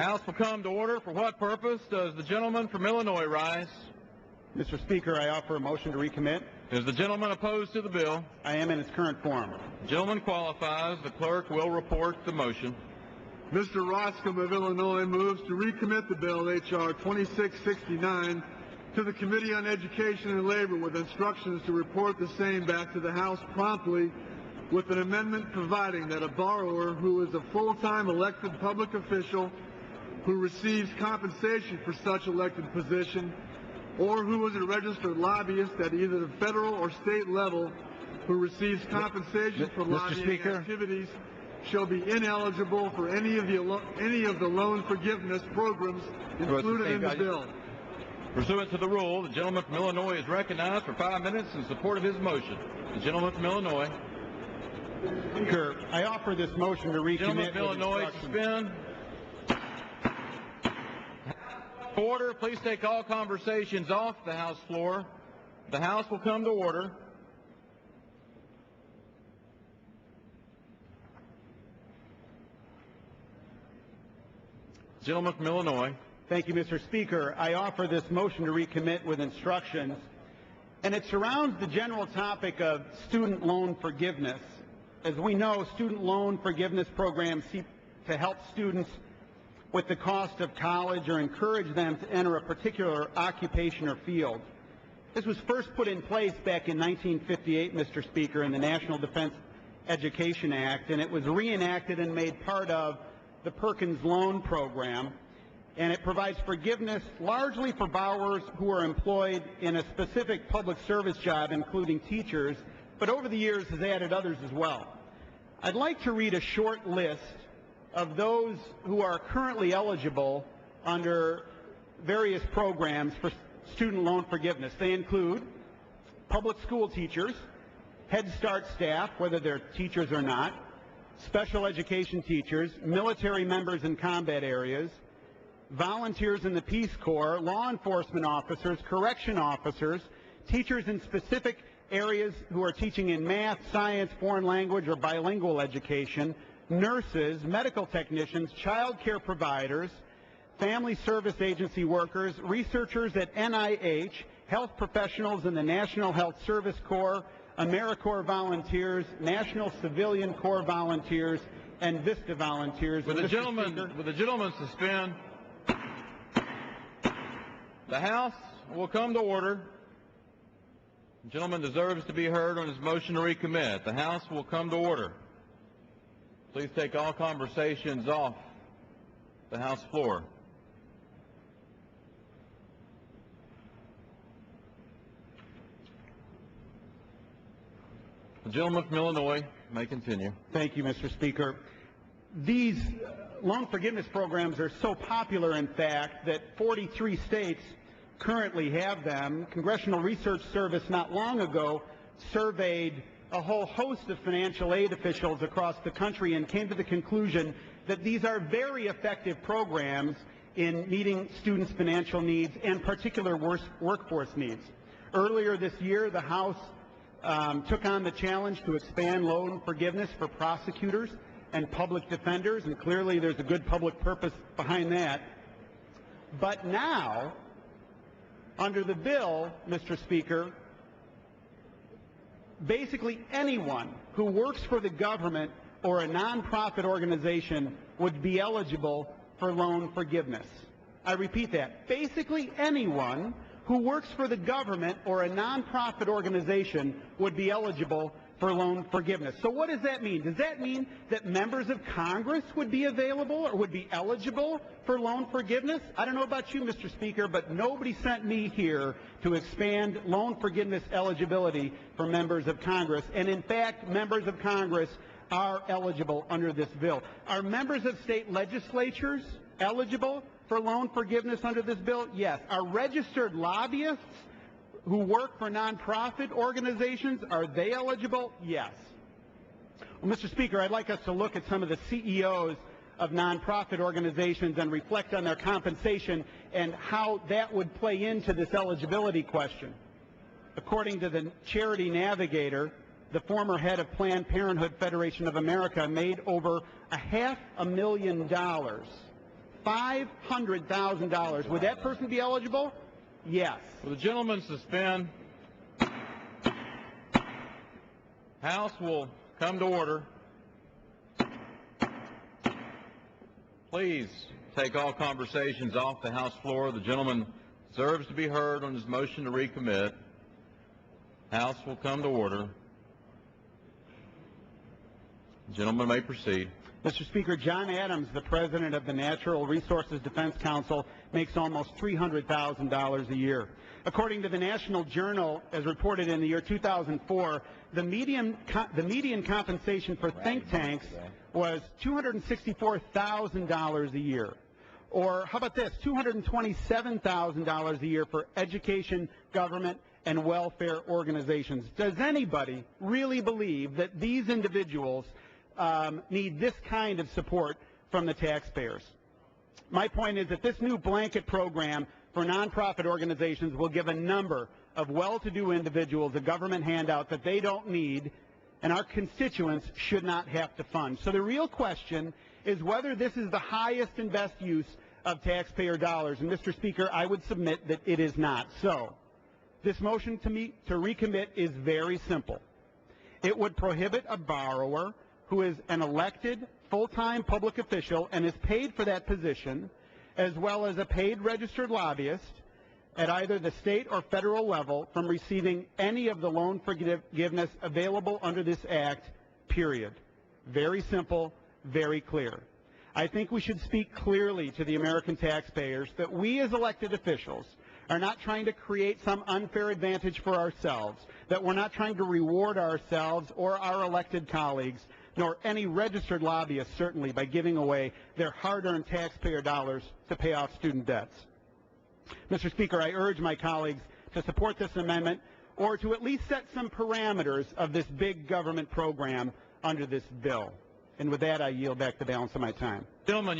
House will come to order. For what purpose does the gentleman from Illinois rise? Mr. Speaker, I offer a motion to recommit. Is the gentleman opposed to the bill? I am in its current form. The gentleman qualifies. The clerk will report the motion. Mr. Roskam of Illinois moves to recommit the bill H.R. 2669 to the Committee on Education and Labor with instructions to report the same back to the House promptly, with an amendment providing that a borrower who is a full-time elected public official who receives compensation for such elected position, or who is a registered lobbyist at either the federal or state level who receives compensation for lobbying activities shall be ineligible for any of the loan forgiveness programs included in the bill. Pursuant to the rule, the gentleman from Illinois is recognized for 5 minutes in support of his motion. The gentleman from Illinois. Speaker, I offer this motion to recommit. Gentleman from Illinois, suspend. Order. Please take all conversations off the House floor. The House will come to order. Gentleman from Illinois. Thank you, Mr. Speaker. I offer this motion to recommit with instructions, and it surrounds the general topic of student loan forgiveness. As we know, student loan forgiveness programs seek to help students with the cost of college or encourage them to enter a particular occupation or field. This was first put in place back in 1958, Mr. Speaker, in the National Defense Education Act, and it was reenacted and made part of the Perkins Loan Program, and it provides forgiveness largely for borrowers who are employed in a specific public service job, including teachers, but over the years has added others as well. I'd like to read a short list of those who are currently eligible under various programs for student loan forgiveness. They include public school teachers, Head Start staff, whether they're teachers or not, special education teachers, military members in combat areas, volunteers in the Peace Corps, law enforcement officers, correction officers, teachers in specific areas who are teaching in math, science, foreign language, or bilingual education, nurses, medical technicians, child care providers, family service agency workers, researchers at NIH, health professionals in the National Health Service Corps, AmeriCorps volunteers, National Civilian Corps volunteers, and VISTA volunteers. Would the gentleman suspend? The House will come to order. The gentleman deserves to be heard on his motion to recommit. The House will come to order. Please take all conversations off the House floor. The gentleman from Illinois may continue. Thank you, Mr. Speaker. These loan forgiveness programs are so popular, in fact, that 43 states currently have them. Congressional Research Service not long ago surveyed a whole host of financial aid officials across the country and came to the conclusion that these are very effective programs in meeting students' financial needs and particular workforce needs. Earlier this year, the House took on the challenge to expand loan forgiveness for prosecutors and public defenders, and clearly there's a good public purpose behind that. But now, under the bill, Mr. Speaker, basically anyone who works for the government or a nonprofit organization would be eligible for loan forgiveness. I repeat that. Basically anyone who works for the government or a nonprofit organization would be eligible for loan forgiveness. So what does that mean? Does that mean that members of Congress would be available or would be eligible for loan forgiveness? I don't know about you, Mr. Speaker, but nobody sent me here to expand loan forgiveness eligibility for members of Congress. And in fact, members of Congress are eligible under this bill. Are members of state legislatures eligible for loan forgiveness under this bill? Yes. Are registered lobbyists who work for nonprofit organizations, are they eligible? Yes. Well, Mr. Speaker, I'd like us to look at some of the CEOs of nonprofit organizations and reflect on their compensation and how that would play into this eligibility question. According to the Charity Navigator, the former head of Planned Parenthood Federation of America made over $500,000 $500,000. Would that person be eligible? Yes. Will the gentleman suspend? House will come to order. Please take all conversations off the House floor. The gentleman deserves to be heard on his motion to recommit. House will come to order. The gentleman may proceed. Mr. Speaker, John Adams, the president of the Natural Resources Defense Council, makes almost $300,000 a year. According to the National Journal, as reported in the year 2004, the median compensation for think tanks was $264,000 a year. Or how about this, $227,000 a year for education, government, and welfare organizations. Does anybody really believe that these individuals need this kind of support from the taxpayers? My point is that this new blanket program for nonprofit organizations will give a number of well-to-do individuals a government handout that they don't need and our constituents should not have to fund. So the real question is whether this is the highest and best use of taxpayer dollars. And Mr. Speaker, I would submit that it is not. So this motion to recommit is very simple. It would prohibit a borrower who is an elected full-time public official and is paid for that position, as well as a paid registered lobbyist at either the state or federal level, from receiving any of the loan forgiveness available under this act, period. Very simple, very clear. I think we should speak clearly to the American taxpayers that we as elected officials are not trying to create some unfair advantage for ourselves, that we're not trying to reward ourselves or our elected colleagues, nor any registered lobbyists, certainly, by giving away their hard-earned taxpayer dollars to pay off student debts. Mr. Speaker, I urge my colleagues to support this amendment or to at least set some parameters of this big government program under this bill. And with that, I yield back the balance of my time. Gentlemen,